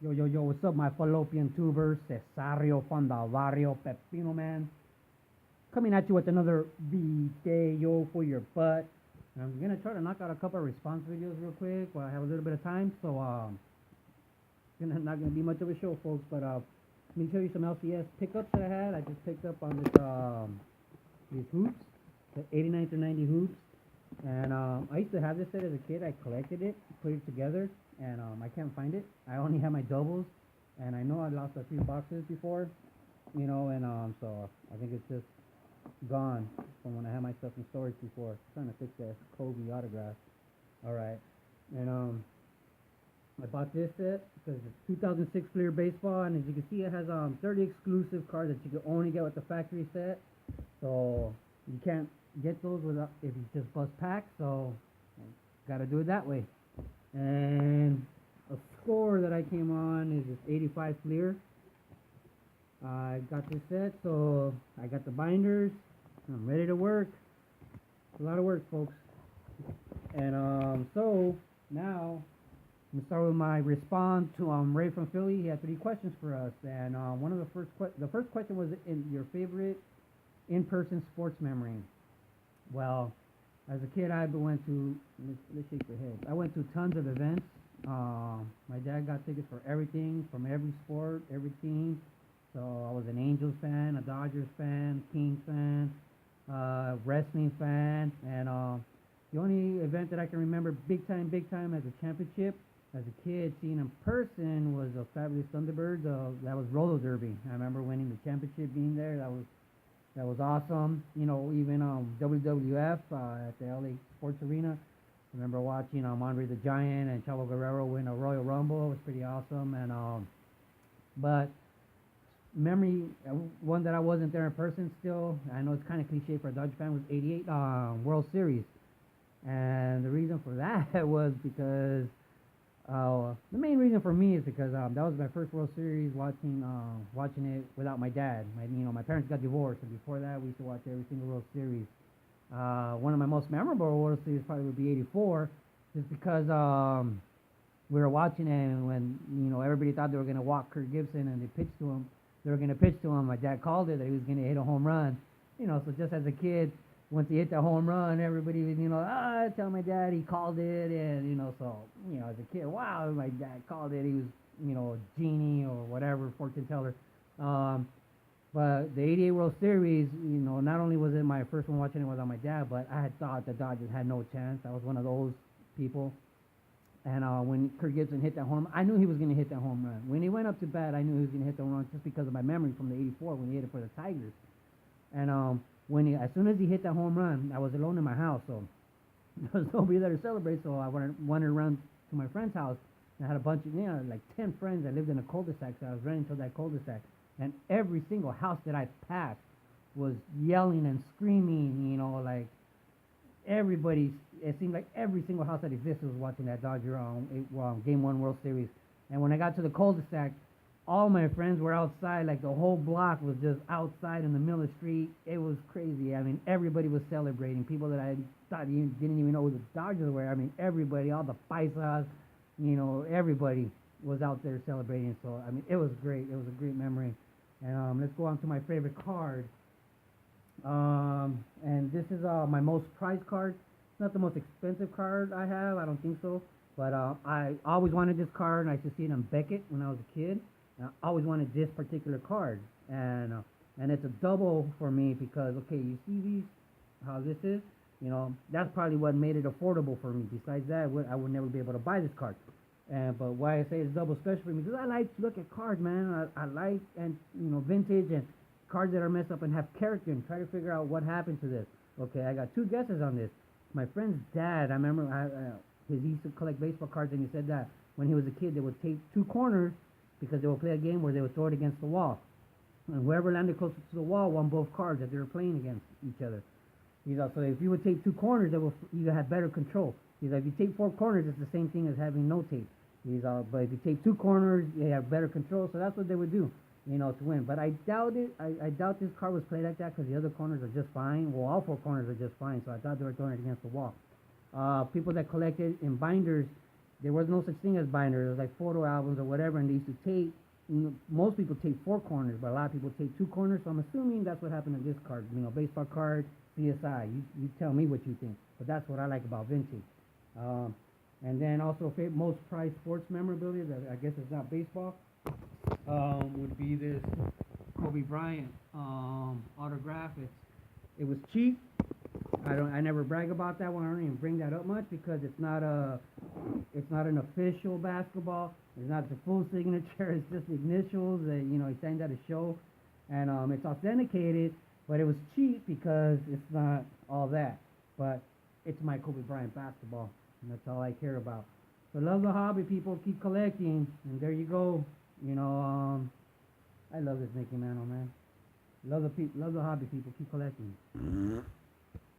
Yo, what's up, my fallopian tubers? Cesario Fondavario Pepino Man. Coming at you with another video for your butt. I'm gonna try to knock out a couple of response videos real quick while I have a little bit of time. So, not gonna be much of a show, folks. But let me show you some LCS pickups that I had. I just picked up on this these hoops, the 89 to 90 hoops. And I used to have this set as a kid. I collected it, put it together, and I can't find it. I only have my doubles, and I know I lost a few boxes before, and so I think it's just gone from when I had my stuff in storage before. Trying to fix that Kobe autograph. All right, and I bought this set because it's 2006 Fleer baseball, and as you can see, it has 30 exclusive cards that you can only get with the factory set. So you can't get those without if you just bust packs. So gotta do it that way. And a score that I came on is this 85 Fleer. I got this set, so I got the binders. I'm ready to work. It's a lot of work, folks. And so now I'm gonna start with my response to Ray from Philly. He had 3 questions for us, and one of the first question was in your favorite in-person sports memory. Well, as a kid, I went to let's shake your head. I went to tons of events. My dad got tickets for everything, from every sport, every team. So I was an Angels fan, a Dodgers fan, Kings fan, wrestling fan, and the only event that I can remember big time as a championship, as a kid, seeing in person was the Fabulous Thunderbirds. That was roller derby. I remember winning the championship, being there. That was awesome. Even WWF at the LA Sports Arena. I remember watching Andre the Giant and Chavo Guerrero win a Royal Rumble. It was pretty awesome. And but memory, one that I wasn't there in person still. I know it's kind of cliche for a Dodger fan, was '88 World Series. And the reason for that was because the main reason for me is because that was my first World Series, watching it without my dad. My parents got divorced, and before that we used to watch every single World Series. One of my most memorable World Series probably would be '84, just because we were watching it, and when everybody thought they were gonna walk Kirk Gibson and they were gonna pitch to him. My dad called it that he was gonna hit a home run. So just as a kid, once he hit that home run, everybody was, tell my dad he called it, and, so, as a kid, wow, my dad called it. He was, a genie or whatever, fortune teller. But the '88 World Series, not only was it my first one watching it without my dad, but I had thought the Dodgers had no chance. I was one of those people. And when Kirk Gibson hit that home run, I knew he was going to hit that home run. When he went up to bat, I knew he was going to hit the home run just because of my memory from the '84 when he hit it for the Tigers. And as soon as he hit that home run, I was alone in my house, so there was nobody there to celebrate. So I wandered around to my friend's house, and I had a bunch of, like 10 friends that lived in a cul-de-sac. So I was running to that cul-de-sac, and every single house that I passed was yelling and screaming. Like everybody. It seemed like every single house that existed was watching that Dodger Game 1 World Series. And when I got to the cul-de-sac, all my friends were outside. Like the whole block was just outside in the middle of the street. It was crazy. I mean, everybody was celebrating. People that I thought didn't even know who the Dodgers were. I mean, everybody, all the paisas, everybody was out there celebrating. So, I mean, it was great. It was a great memory. And let's go on to my favorite card. And this is my most prized card. It's not the most expensive card I have. I don't think so. But I always wanted this card, and I used to see it on Beckett when I was a kid. I always wanted this particular card, and it's a double for me because, okay, you see these, how this is, that's probably what made it affordable for me. Besides that, I would never be able to buy this card. But why I say it's double special for me, because I like to look at cards, man. I like, and vintage and cards that are messed up and have character, and try to figure out what happened to this. Okay, I got 2 guesses on this. My friend's dad, I remember he used to collect baseball cards, and he said that when he was a kid, they would tape 2 corners because they would play a game where they would throw it against the wall. And whoever landed closer to the wall won both cards that they were playing against each other. So if you would tape 2 corners, you had better control. If you tape 4 corners, it's the same thing as having no tape. But if you tape 2 corners, you have better control. So that's what they would do, to win. But I doubt it. I doubt this card was played like that because the other corners are just fine. Well, all 4 corners are just fine. So I thought they were throwing it against the wall. People that collected in binders, there was no such thing as binders. It was like photo albums or whatever, and they used to tape. Most people tape 4 corners, but a lot of people tape 2 corners. So I'm assuming that's what happened to this card. Baseball card, CSI. You tell me what you think. But that's what I like about vintage. And then also most prized sports memorabilia that I guess is not baseball would be this Kobe Bryant autograph. It was cheap. I never brag about that one. I don't even bring that up much because it's not an official basketball. It's not the full signature. It's just the initials. He signed at a show, and it's authenticated. But it was cheap because it's not all that. But it's my Kobe Bryant basketball, and that's all I care about. So love the hobby, people. Keep collecting, and there you go. I love this Mickey Mantle, man. Love the hobby, people. Keep collecting.